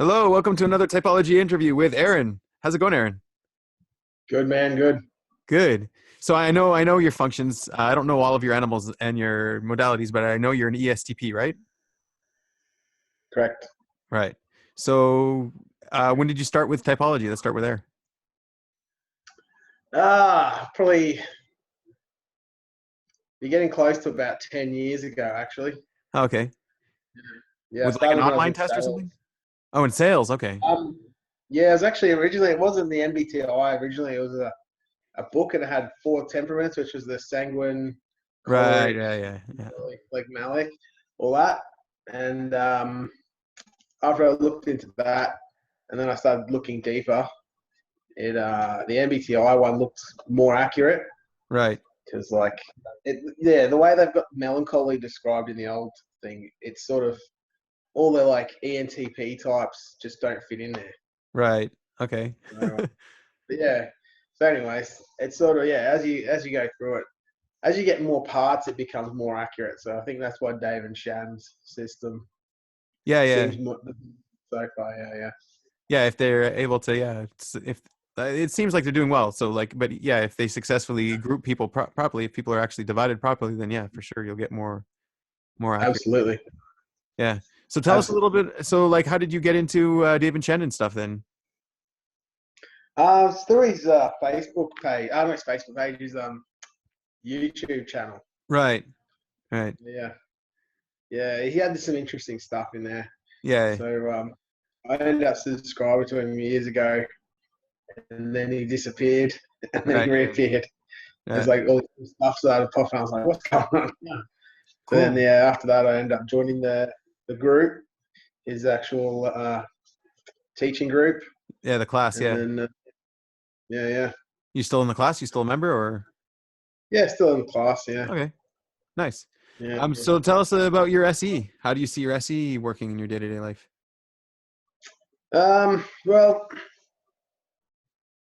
Hello, welcome to another typology interview with Aaron. How's it going, Aaron? Good man, good. Good. So I know your functions. I don't know all of your animals and your modalities, but I know you're an ESTP, right? Correct. Right. So when did you start with typology? Let's start with there. Probably you're getting close to about 10 years ago, actually. Okay. Yeah, I With like an started when I was online in test or sales. something? Oh, in sales. Okay. Um, yeah, it was actually originally, it wasn't the MBTI. Originally, it was a book and it had four temperaments, which was the sanguine, Right. choleric, Yeah. Yeah. Yeah. like Malik, all that. And after I looked into that, and then I started looking deeper, the MBTI one looked more accurate. Right. Because yeah, the way they've got melancholy described in the old thing, it's sort of all the like ENTP types just don't fit in there. Right. Okay. So, but yeah. So, anyways, it's sort of yeah. As you go through it, as you get more parts, it becomes more accurate. So I think that's why Dave and Shan's system Yeah. Yeah. seems more so far. Yeah, yeah. Yeah. If they're able to, yeah. If it seems like they're doing well. So like, but yeah, if they successfully group people properly, if people are actually divided properly, then yeah, for sure you'll get more accurate. Absolutely, Yeah. So tell us a little absolutely. bit. So like, how did you get into Dave and Chen and stuff then? Through his Facebook page. I don't know his Facebook page. His YouTube channel. Right. Right. Yeah. Yeah, he had some interesting stuff in there. Yeah. So I ended up subscribing to him years ago, and then he disappeared, and then he Right. reappeared. It's Yeah. like all this stuff started popping. I was like, "What's going on?" So then, Cool. yeah, after that, I ended up joining the group, his actual teaching group, Yeah. The class. and Yeah. then yeah, yeah, You still in the class? You still a member or? yeah, still in class. Yeah, Okay. Nice. yeah. So tell us about your SE. How do you see your SE working in your day-to-day life? Well,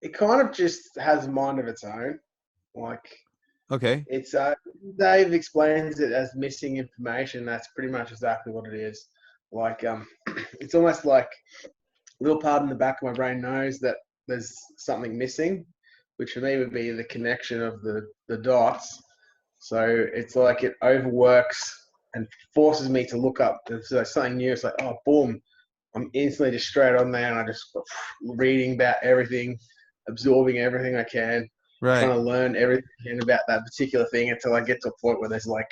it kind of just has a mind of its own. Like Okay. It's Dave explains it as missing information. That's pretty much exactly what it is. Like it's almost like a little part in the back of my brain knows that there's something missing, which for me would be the connection of the dots. So it's like it overworks and forces me to look up. So something new. It's like, oh, boom. I'm instantly just straight on there and I just reading about everything, absorbing everything I can, trying Right. to learn everything about that particular thing until I get to a point where there's like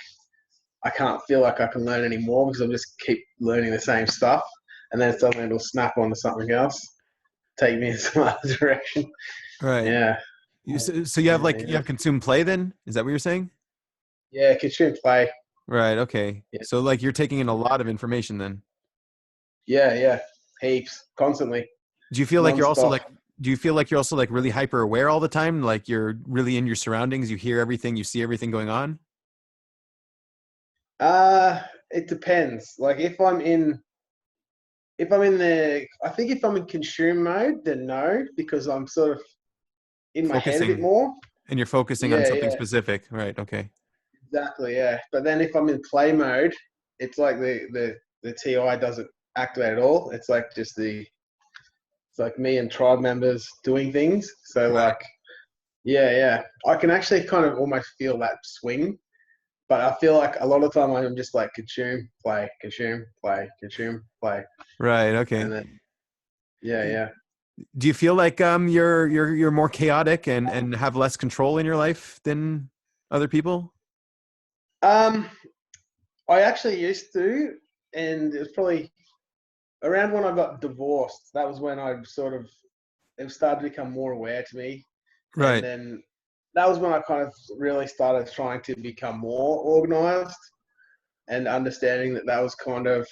I can't feel like I can learn anymore because I'm just keep learning the same stuff, and then suddenly it'll snap onto something else, take me in some other direction. Right. Yeah, So you have yeah, like you yeah. have consume play then? Is that what you're saying? Yeah, consume play. Right. Okay. Yeah, So like you're taking in a lot of information then. yeah, yeah. Heaps, constantly, Do you feel like you're also non-stop. like do you feel like you're also like really hyper aware all the time? Like you're really in your surroundings, you hear everything, you see everything going on? Uh, it depends. Like if I'm in the, I think if I'm in consume mode, then no, because I'm sort of in my head a bit Focusing more. and you're focusing on Yeah, something yeah, specific. Right. Okay. exactly. Yeah, but then if I'm in play mode, it's like the TI doesn't activate at all. It's like just it's like me and tribe members doing things. So Right. like, yeah, yeah, I can actually kind of almost feel that swing. But I feel like a lot of the time I'm just like consume, play, consume, play, consume, play, Right. and Okay. then yeah, yeah. Do you feel like you're more chaotic and have less control in your life than other people? Um, I actually used to, and it was probably around when I got divorced. That was when I sort of it started to become more aware to me, and Right. then that was when I kind of really started trying to become more organized and understanding that that was kind of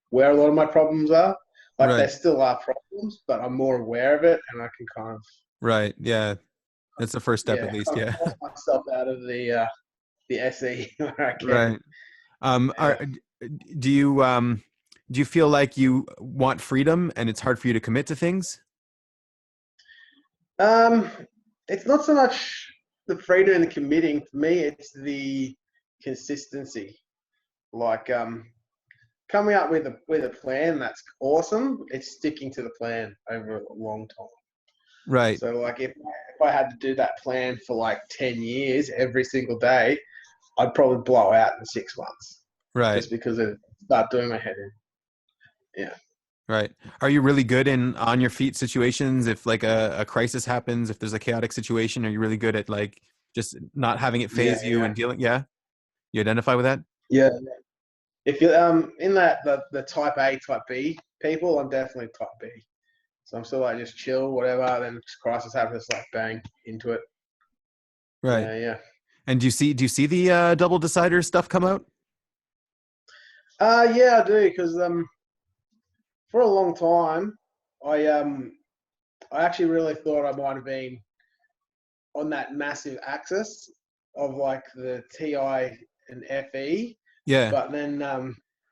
where a lot of my problems are. Like there Right. still are problems, but I'm more aware of it, and I can kind of Right. Yeah. That's the first step yeah, at least. kind of Yeah. force myself out of the SE where I can. Right. Are Yeah. do you feel like you want freedom and it's hard for you to commit to things? Um, it's not so much the freedom and committing. For me, it's the consistency. Like coming up with a plan that's awesome. It's sticking to the plan over a long time. Right. So like if I had to do that plan for like 10 years every single day, I'd probably blow out in 6 months Right. just because it start doing my head in. Yeah. Right. Are you really good in on your feet situations? If like a crisis happens, if there's a chaotic situation, are you really good at like just not having it Yeah. phase you Yeah. and dealing? Yeah. You identify with that? Yeah. If you in that the type A, type B people, I'm definitely type B. So I'm still like just chill, whatever. Then crisis happens, like bang into it. Right. Yeah, yeah. And do you see the double decider stuff come out? Yeah, I do because for a long time, I um I actually really thought I might have been on that massive axis of like the TI and FE, Yeah. but then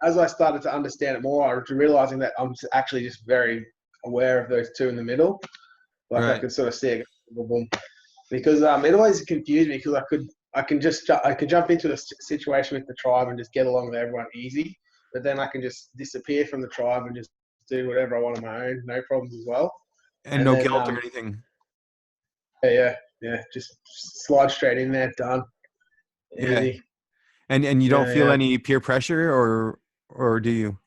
as I started to understand it more, I was realizing that I'm actually just very aware of those two in the middle. Like I Right. could sort of see it because it always confused me because I could jump into a situation with the tribe and just get along with everyone easy, but then I can just disappear from the tribe and just do whatever I want on my own, no problems as well. And And no then guilt or anything. yeah, yeah, yeah, just slide straight in there, done, Yeah. easy. And you don't Yeah, feel yeah. any peer pressure or do you?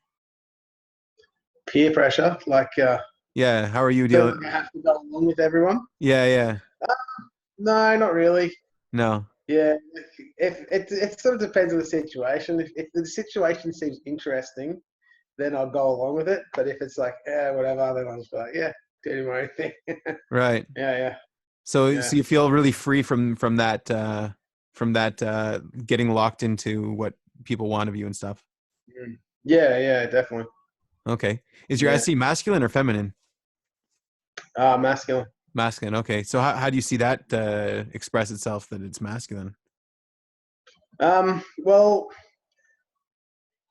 Peer pressure, like Yeah. How are you feel dealing? like I have to go along with everyone. Yeah. Yeah. No, not really. No. Yeah, if it sort of depends on the situation. If the situation seems interesting, then I'll go along with it. But if it's like, yeah, whatever, then I'll just be like, yeah, do my own thing. Right. Yeah, yeah, So yeah. you feel really free from that getting locked into what people want of you and stuff. Mm. Yeah, yeah, definitely. Okay. Is your Yeah. SC masculine or feminine? Masculine. Masculine. Okay. So how do you see that express itself that it's masculine? Well,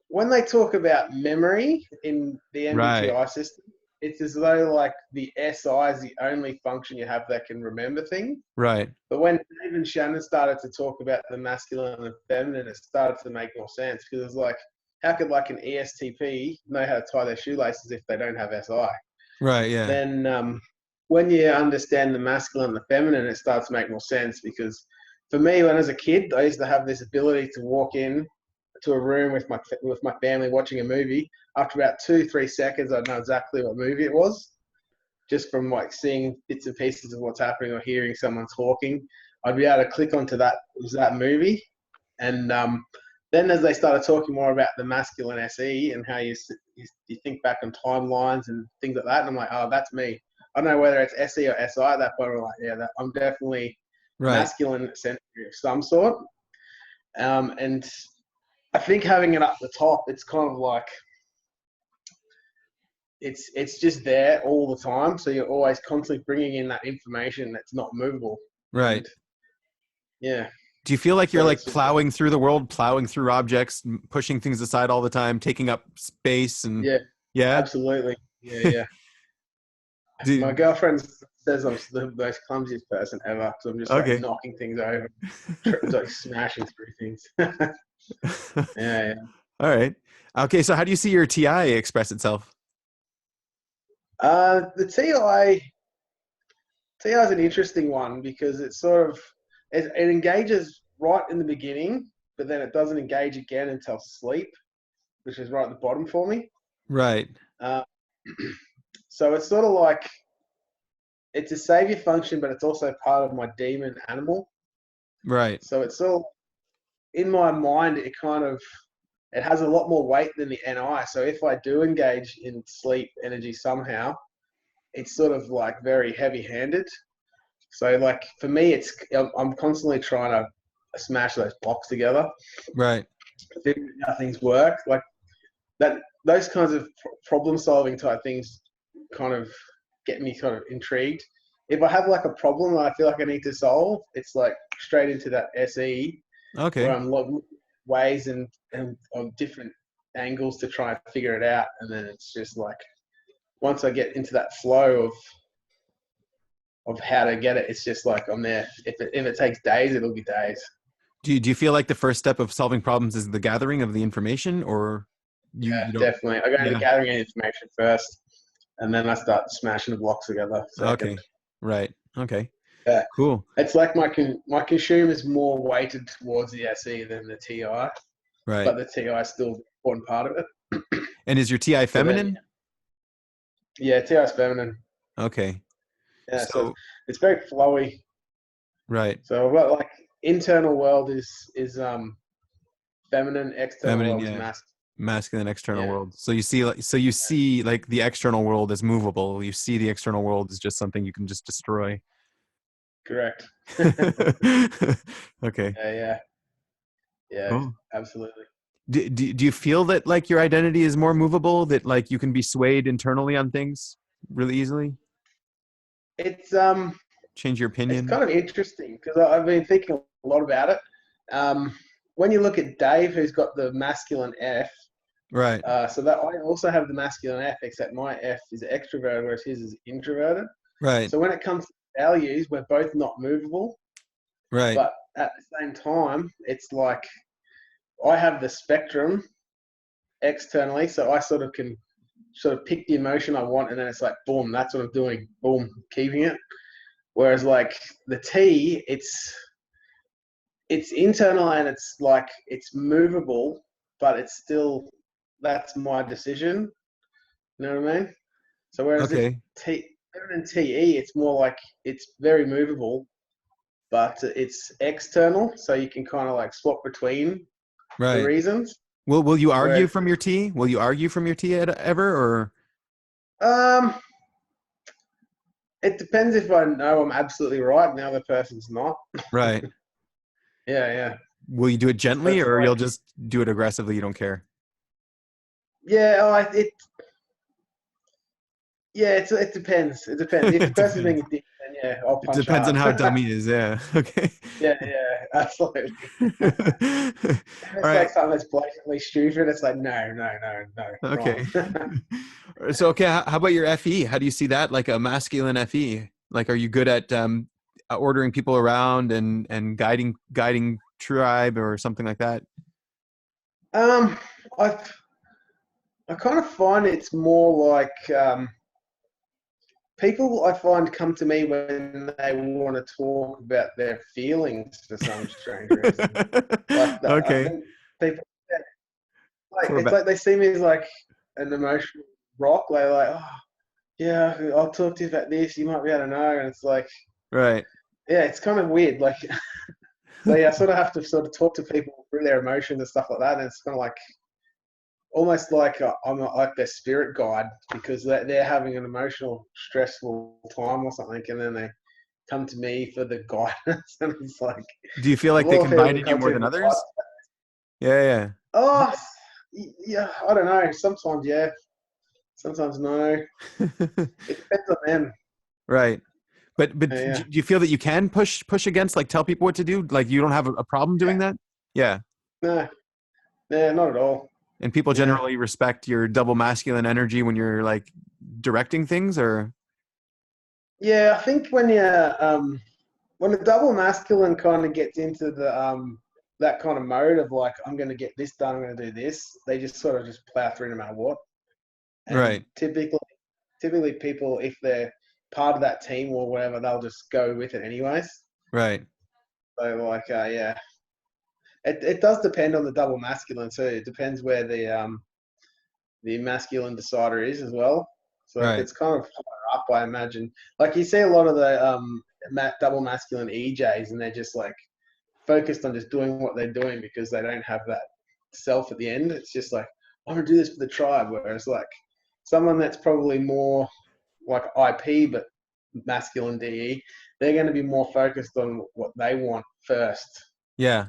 when they talk about memory in the Right. MBTI system, it's as though like the SI is the only function you have that can remember things. Right. But when Dave and Shannon started to talk about the masculine and feminine, it started to make more sense because it's like, how could like an ESTP know how to tie their shoelaces if they don't have SI? Right. Yeah. Then when you understand the masculine and the feminine, it starts to make more sense because for me, when I was a kid, I used to have this ability to walk in to a room with my family watching a movie. After about 2-3 seconds, I'd know exactly what movie it was just from like seeing bits and pieces of what's happening or hearing someone talking. I'd be able to click onto that was that movie, and then as they started talking more about the masculine SE and how you think back on timelines and things like that, and I'm like, oh, that's me. I don't know whether it's SE or SI at that point. I'm like, yeah, I'm definitely Right. masculine centric of some sort. And I think having it up the top, it's kind of like it's just there all the time. So you're always constantly bringing in that information that's not movable. Right. And yeah, Do you feel like you're so like it's just plowing through the world, plowing through objects, pushing things aside all the time, taking up space and yeah, yeah? absolutely. Yeah, yeah. My Do, girlfriend says I'm the most clumsiest person ever because I'm just like okay. knocking things over, like smashing through things. Yeah, yeah. All right. Okay, so how do you see your TI express itself? The TI is an interesting one because it's sort of it engages right in the beginning, but then it doesn't engage again until sleep, which is right at the bottom for me. Right. Uh, so it's sort of like it's a savior function, but it's also part of my demon animal. Right. So it's all in my mind. It has a lot more weight than the NI. So if I do engage in sleep energy somehow, it's sort of like very heavy-handed. So like for me, I'm constantly trying to smash those blocks together, Right. figure out how things work. Like that, those kinds of problem-solving type things kind of get me kind of intrigued. If I have like a problem that I feel like I need to solve, it's like straight into that SE where Okay. I'm looking ways and on different angles to try and figure it out. And then it's just like once I get into that flow of how to get it, it's just like I'm there. If it takes days, it'll be days. Do you feel like the first step of solving problems is the gathering of the information or you don't. definitely. I go into Yeah. gathering information first, and then I start smashing the blocks together second. Okay. Right. Okay. Yeah. Cool. It's like my consume is more weighted towards the SE than the TI, Right. but the TI is still an important part of it. And is your TI So then, feminine? yeah, TI is feminine. Okay. Yeah, so So it's very flowy. right. So what like internal world is feminine, external Feminine, world is yeah. masculine. Masculine external Yeah, world. So you see like so you see like the external world as movable. You see the external world as just something you can just destroy. correct. Yeah, Okay. yeah, yeah, Cool. absolutely. Do you feel that like your identity is more movable, that like you can be swayed internally on things really easily? It's Change your it's opinion? kind of interesting because I've been thinking a lot about it. Um, when you look at Dave, who's got the masculine F, Right. so that I also have the masculine F, except my F is extroverted, whereas his is introverted. Right. So when it comes to values, we're both not movable, Right. but at the same time, it's like I have the spectrum externally, so I sort of can sort of pick the emotion I want, and then it's like boom, that's what I'm doing, boom, keeping it. Whereas like the T, it's internal and it's like it's movable, but it's still that's my decision. You know what I mean? So whereas if Okay. T and TE, it's more like it's very movable, but it's external, so you can kind of like swap between the Right. reasons. Will you argue Whereas from your T? Will you argue from your T ever or um, it depends if I know I'm absolutely right and the other person's not. right? Yeah, yeah. Will you do it So gently it's or like you'll just do it aggressively, you don't care? yeah, it depends. It depends. If the It person's being depends. a dick, then yeah, I'll It punch depends on hard. how dumb he is. Yeah. Okay. Yeah, yeah, absolutely. If All it's like right. something that's blatantly stupid, it's like no, no, no, no, wrong. Okay. So okay, how about your FE? How do you see that? Like a masculine FE? Like, are you good at ordering people around and guiding tribe or something like that? um, I I kind of find it's more like people I find come to me when they want to talk about their feelings for some strange reason. Like I Okay. think people like For it's about like they see me as like an emotional rock. They're like, oh yeah, I'll talk to you about this. You might be able to know, and it's like, right. yeah, it's kind of weird. Like, so yeah, I sort of have to sort of talk to people through their emotions and stuff like that, and it's kind of like almost like like their spirit guide because they're having an emotional, stressful time or something, and then they come to me for the guidance, and it's like Do you feel of like they all people to confide in you come more to than for advice. others? Yeah, Oh, yeah, I don't know. Sometimes yeah, sometimes no. yeah. It depends on them. Right. But do Yeah, you feel that you can push against, like tell people what to do? Like you don't have a problem yeah. doing that? Yeah. No, yeah, not at all. And people Yeah. generally respect your double masculine energy when you're like directing things or Yeah, I think when the double masculine kind of gets into the that kind of mode of like I'm going to get this done, I'm going to do this, they just sort of just plow through no matter what. And right. typically people, if they're part of that team or whatever, they'll just go with it anyways. Right. So like yeah, it does depend on the double masculine too. It depends where the masculine decider is as well. So if Right. it's kind of higher up, I imagine, like you see a lot of the double masculine EJs, and they're just like focused on just doing what they're doing because they don't have that self at the end. It's just like I'm gonna do this for the tribe. Whereas like someone that's probably more like IP but masculine DE, they're going to be more focused on what they want first. Yeah.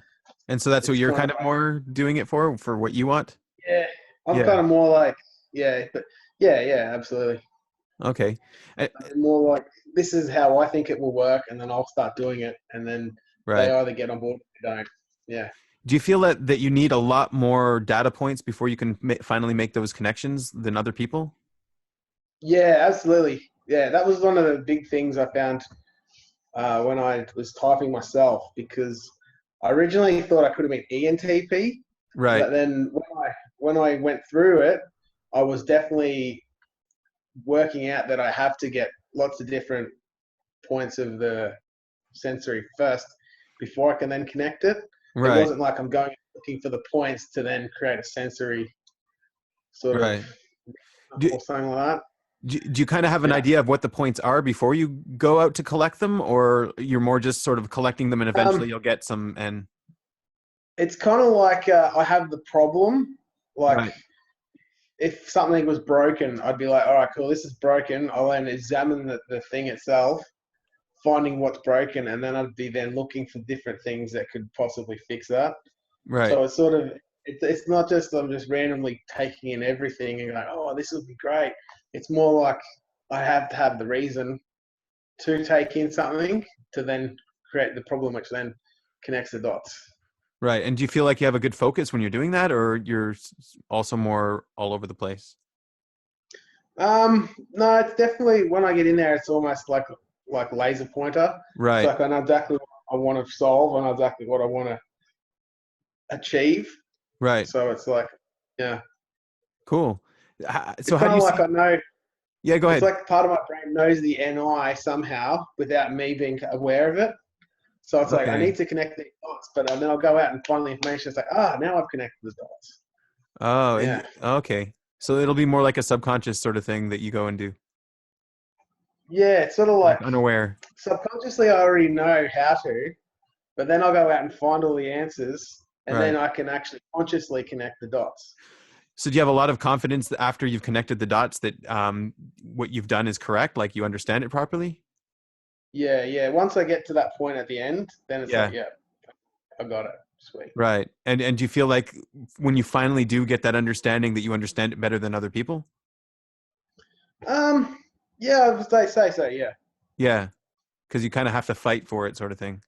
And so that's what It's you're kind of kind of like more doing it for what you want? yeah, I'm Yeah. kind of more like yeah, but yeah, yeah, absolutely. Okay. Uh, More like this is how I think it will work, and then I'll start doing it, and then they Right. either get on board or they don't. Yeah, Do you feel that you need a lot more data points before you can finally make those connections than other people? yeah, absolutely. Yeah, that was one of the big things I found when I was typing myself because I originally thought I could have been ENTP, Right. but then when I went through it, I was definitely working out that I have to get lots of different points of the sensory first before I can then connect it. It Right. wasn't like I'm going looking for the points to then create a sensory sort of Right. Do, or something like that. do you kind of have an Yeah. idea of what the points are before you go out to collect them, or you're more just sort of collecting them and eventually Um, you'll get some and it's kind of like I have the problem. Like right. if something was broken, I'd be like, all right, cool, this is broken. I'll then examine the thing itself, finding what's broken, and then I'd be then looking for different things that could possibly fix that. Right. So it's sort of it's not just I'm just randomly taking in everything and like, oh, this would be great. It's more like I have to have the reason to take in something to then create the problem, which then connects the dots. Right. And do you feel like you have a good focus when you're doing that, or you're also more all over the place? No, it's definitely when I get in there, it's almost like laser pointer. It's Right. like I know exactly what I want to solve. I know exactly what I want to achieve. Right. So it's like, yeah, Cool. So it's how kind do you of like see? I know. Yeah, go It's ahead. like part of my brain knows the NI somehow without me being aware of it. So it's like I Okay. need to connect the dots, but then I'll go out and find the information. It's like, now I've connected the dots. Oh, Yeah, okay. So it'll be more like a subconscious sort of thing that you go and do, yeah. It's sort of like like unaware. subconsciously I already know how to, but then I'll go out and find all the answers, and then Right. I can actually consciously connect the dots. So do you have a lot of confidence that after you've connected the dots that what you've done is correct, like you understand it properly? Yeah, yeah. Once I get to that point at the end, then it's like, Yeah. yeah, I got it. Sweet. Right. And do you feel like when you finally do get that understanding that you understand it better than other people? Um, yeah, I would say so. Yeah, Yeah, because you kind of have to fight for it, sort of thing.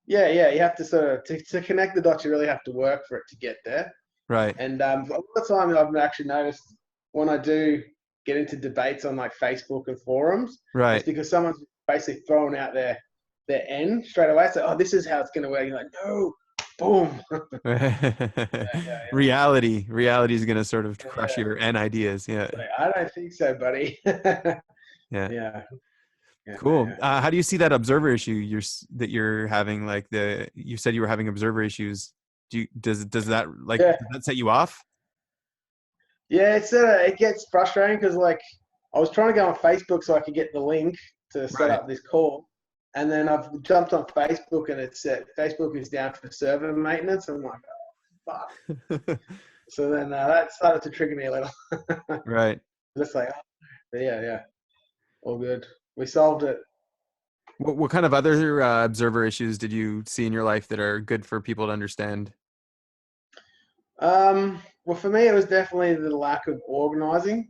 yeah, yeah. You have to sort of to connect the dots. You really have to work for it to get there. Right. And a lot of the time, I've actually noticed when I do get into debates on like Facebook and forums, it's Right. because someone's basically throwing out their end straight away. So, oh, this is how it's going to work. You're like, no, boom. Reality is going to sort of crush Yeah, your N ideas. Yeah. it's like, I don't think so, buddy. yeah, Yeah. yeah, Cool. yeah. How do you see that observer issue that you're having? Like you said you were having observer issues. Does that like Yeah, does that set you off? yeah. It gets frustrating because like I was trying to go on Facebook so I could get the link to set Right. up this call, and then I've jumped on Facebook and it said Facebook is down for server maintenance. I'm like, oh, fuck. So then that started to trigger me a little. Right. Just like, yeah, yeah, all good. We solved it. What kind of other observer issues did you see in your life that are good for people to understand? Well, for me, it was definitely the lack of organizing.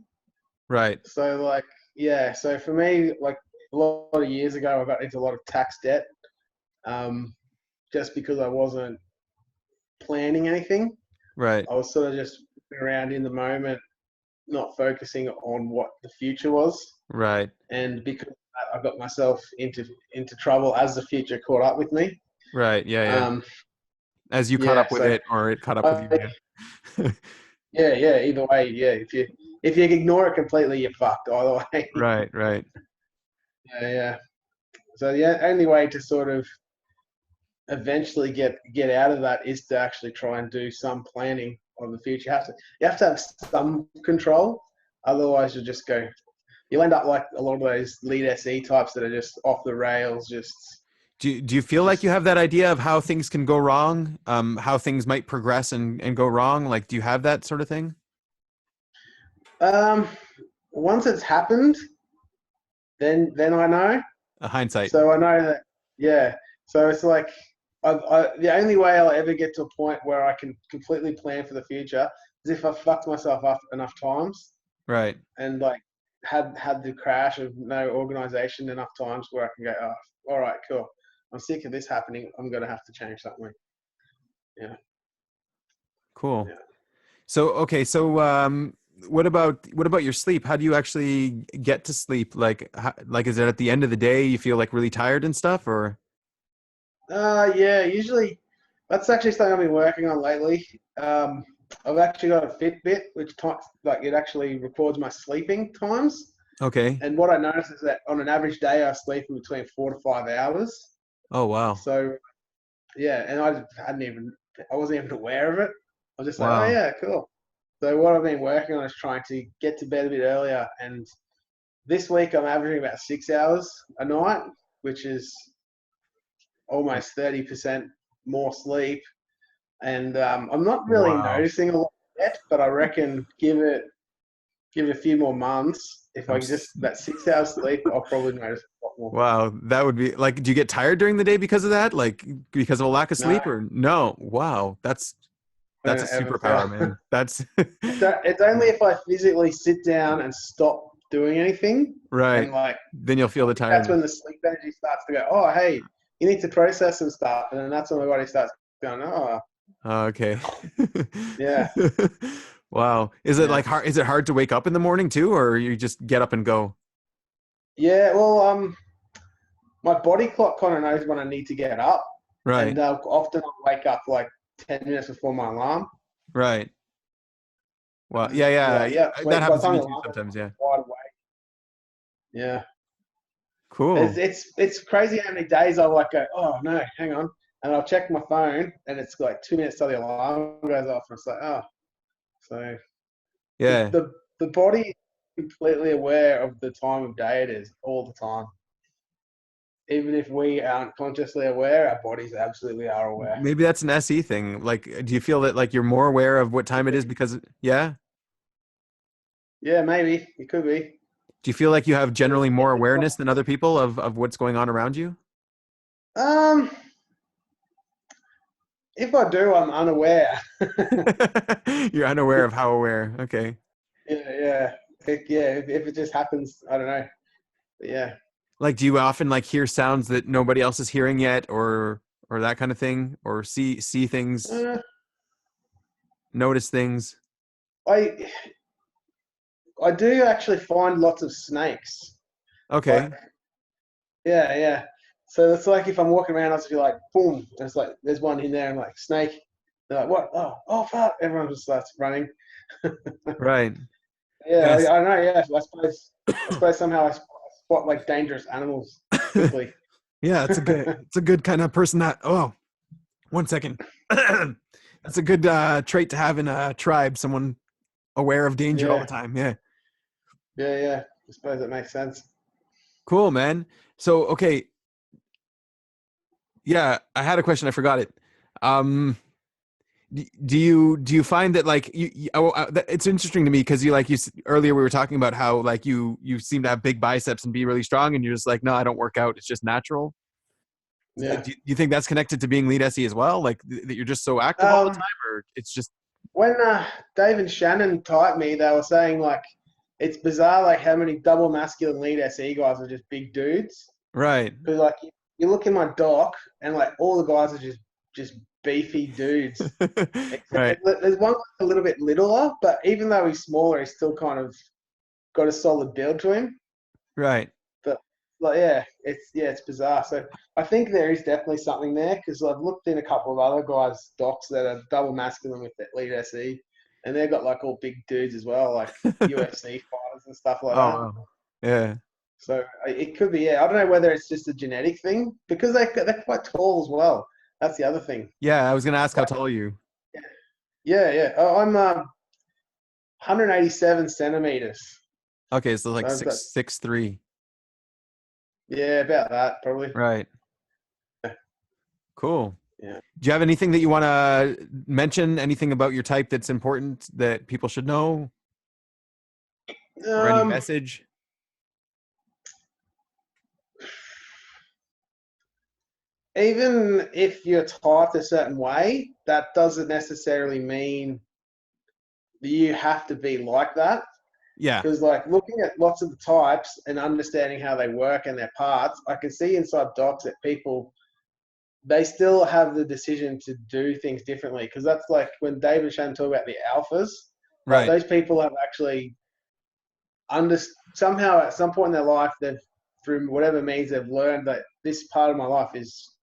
Right. So like, yeah. So for me, like a lot of years ago, I got into a lot of tax debt, um, just because I wasn't planning anything. Right. I was sort of just around in the moment, not focusing on what the future was. Right. And because of that, I got myself into trouble as the future caught up with me. Right. Yeah. Yeah. Um, As you caught yeah, up with so it, or it caught up with you. I, Yeah. yeah, yeah. Either way, yeah. If you ignore it completely, you're fucked. Either way. Right. Right. Yeah, yeah. So the only way to sort of eventually get out of that is to actually try and do some planning of the future. You have to have some control. Otherwise, you'll end up like a lot of those lead SE types that are just off the rails, Do you feel like you just have that idea of how things can go wrong? How things might progress and go wrong? Like, do you have that sort of thing? um once it's happened, then I know. Hindsight. So I know that, yeah. So it's like the only way I'll ever get to a point where I can completely plan for the future is if I fucked myself up enough times Right. and like had the crash of no organization enough times where I can go, oh, all right, cool. I'm sick of this happening. I'm gonna have to change something. Yeah, Cool. yeah. So okay, so what about your sleep? How do you actually get to sleep? Like is it at the end of the day you feel like really tired and stuff, or Yeah. Usually, that's actually something I've been working on lately. I've actually got a Fitbit, which like it actually records my sleeping times. Okay. And what I noticed is that on an average day, I sleep in between 4 to 5 hours. Oh, wow. So yeah, and I wasn't even aware of it. I was just like, oh Wow. yeah, cool. So what I've been working on is trying to get to bed a bit earlier. And this week I'm averaging about 6 hours a night, which is almost 30% more sleep. And I'm not really Wow. noticing a lot yet, but I reckon give it a few more months. If I'm I just that 6 hours sleep, I'll probably notice a lot more. Wow, that would be like, do you get tired during the day because of that? Like because of a lack of No, sleep or no? Wow, I that's a don't ever feel. superpower, man. That's It's only if I physically sit down and stop doing anything, right. and like Then you'll feel I the think that's when tiredness. the sleep energy starts to go. Oh, hey, you need to process some stuff, and then that's when my body starts going. Oh, Oh, okay. yeah, Wow. Is it yeah, like hard? Is it hard to wake up in the morning too, or you just get up and go? yeah. Well, my body clock kind of knows when I need to get up, Right. and often I wake up like 10 minutes before my alarm. Right. Well, And yeah, be yeah. like, yeah, That sweet. By the happens to time me the too alarm goes sometimes. off, Yeah. I'm wide awake. Yeah. Cool. It's crazy how many days I'll like go, oh no, hang on. And I'll check my phone and it's like 2 minutes till the alarm goes off. And it's like, oh. So the, Yeah. the, the body is completely aware of the time of day it is all the time. Even if we aren't consciously aware, our bodies absolutely are aware. Maybe that's an SE thing. Like, do you feel that like you're more aware of what time it is because, yeah? Yeah, maybe. It could be. Do you feel like you have But generally yeah, more awareness than other people of what's going on around you? um, if I do, I'm unaware. You're unaware of how aware. Okay. Yeah. If it just happens, I don't know. But yeah. Like, do you often like hear sounds that nobody else is hearing yet, or that kind of thing, or see things, Uh, notice things? I I do actually find lots of snakes. Like, Okay. yeah. So it's like if I'm walking around, I'll just be like, boom. And it's like, there's one in there. I'm like, snake. They're like, what? Oh, fuck. Everyone just starts running. Right. Yeah, I Yes. don't know. Yeah, I suppose somehow I spot like dangerous animals quickly. Yeah, it's a good kind of person that, oh, one second. That's a good trait to have in a tribe, someone aware of danger all the Yeah, time. Yeah. yeah. I suppose that makes sense. Cool, man. So, okay, yeah, I had a question, I forgot it. Um do you find that like it's interesting to me because you like earlier we were talking about how like you seem to have big biceps and be really strong and you're just like no, I don't work out, it's just natural. Yeah. Do you think that's connected to being lead SE as well, like that you're just so active all the Um, time, or it's just when Dave and Shannon typed me, they were saying like it's bizarre like how many double masculine lead SE guys are just big dudes. right? Because like you look in my doc and like all the guys are just beefy dudes. Right, Except there's one a little bit littler, but even though he's smaller, he's still kind of got a solid build to him. right. But like it's bizarre. So I think there is definitely something there because I've looked in a couple of other guys' docs that are double masculine with that lead SE, and they've got like all big dudes as well, like UFC fighters and stuff like Oh that. wow. Yeah, So it could be, yeah. I don't know whether it's just a genetic thing because they're quite tall as well. That's the other thing. yeah, I was gonna ask how Like, tall are you. yeah. Oh, I'm 187 centimeters. Okay, so like So that, 6'3". yeah, about that probably. Right. Cool. Yeah. Do you have anything that you want to mention? Anything about your type that's important that people should know, or any Um, message? Even if you're typed a certain way, that doesn't necessarily mean that you have to be like that. Yeah. Because like looking at lots of the types and understanding how they work and their parts, I can see inside docs that people they still have the decision to do things differently. Because that's like when Dave and Shannon talk about the alphas, like Right. those people have actually under somehow at some point in their life they've through whatever means they've learned that this part of my life is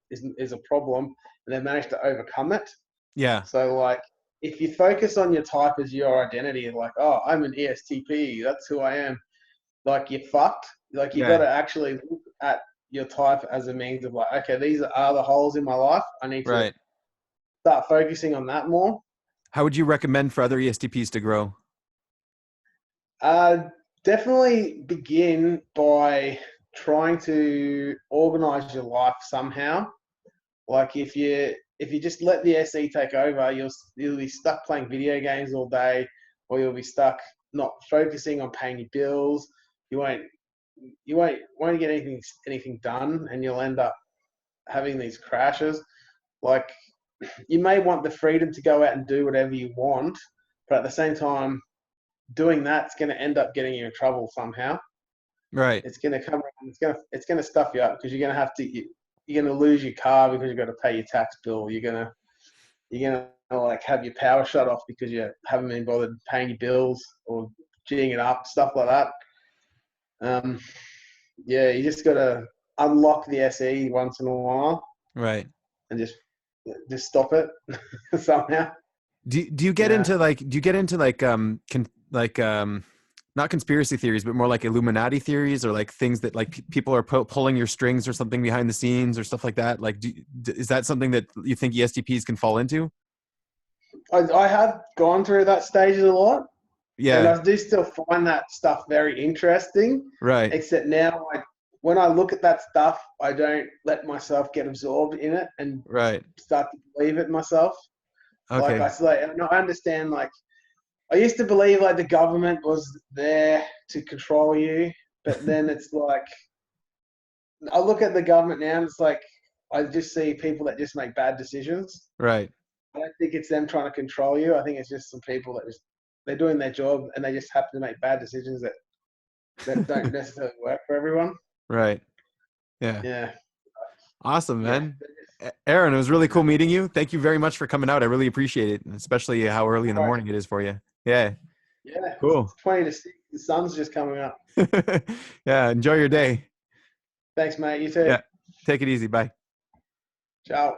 a problem and they've managed to overcome it. Yeah. So like if you focus on your type as your identity, like, oh, I'm an ESTP, that's who I am, like you're fucked. Like you got Yeah. to actually look at your type as a means of like, okay, these are the holes in my life. I need to Right. start focusing on that more. How would you recommend for other ESTPs to grow? Uh, Definitely begin by trying to organize your life somehow. Like if you just let the SE take over, you'll be stuck playing video games all day, or you'll be stuck not focusing on paying your bills. You won't won't get anything done, and you'll end up having these crashes. Like you may want the freedom to go out and do whatever you want, but at the same time, doing that's going to end up getting you in trouble somehow. Right. It's going to come. It's going to stuff you up because you're going to have to. You're going to lose your car because you've got to pay your tax bill. You're gonna like have your power shut off because you haven't been bothered paying your bills or geeing it up, stuff like that. Um, yeah, you just got to unlock the SE once in a while Right. and just stop it somehow. Do you get Yeah. into like not conspiracy theories, but more like Illuminati theories, or like things that like people are pulling your strings or something behind the scenes or stuff like that? Like, is that something that you think ESTPs can fall into? I have gone through that stage a lot, and Yeah. I do still find that stuff very interesting. Right. Except now, when I look at that stuff, I don't let myself get absorbed in it and Right. start to believe it myself. Like Okay. I understand. Like I used to believe like the government was there to control you, but then it's like I look at the government now and it's like I just see people that just make bad decisions. Right. I don't think it's them trying to control you. I think it's just some people that just they're doing their job and they just happen to make bad decisions that don't necessarily work for everyone. Right. Yeah. Yeah, Awesome, yeah, man. Aaron, it was really yeah. cool meeting you. Thank you very much for coming out. I really appreciate it, and especially how early in All the right. morning it is for you. Yeah. Yeah, it's Cool. 20 to 6. The sun's just coming up. Yeah. Enjoy your day. Thanks, mate. You too. Yeah. Take it easy. Bye. Ciao.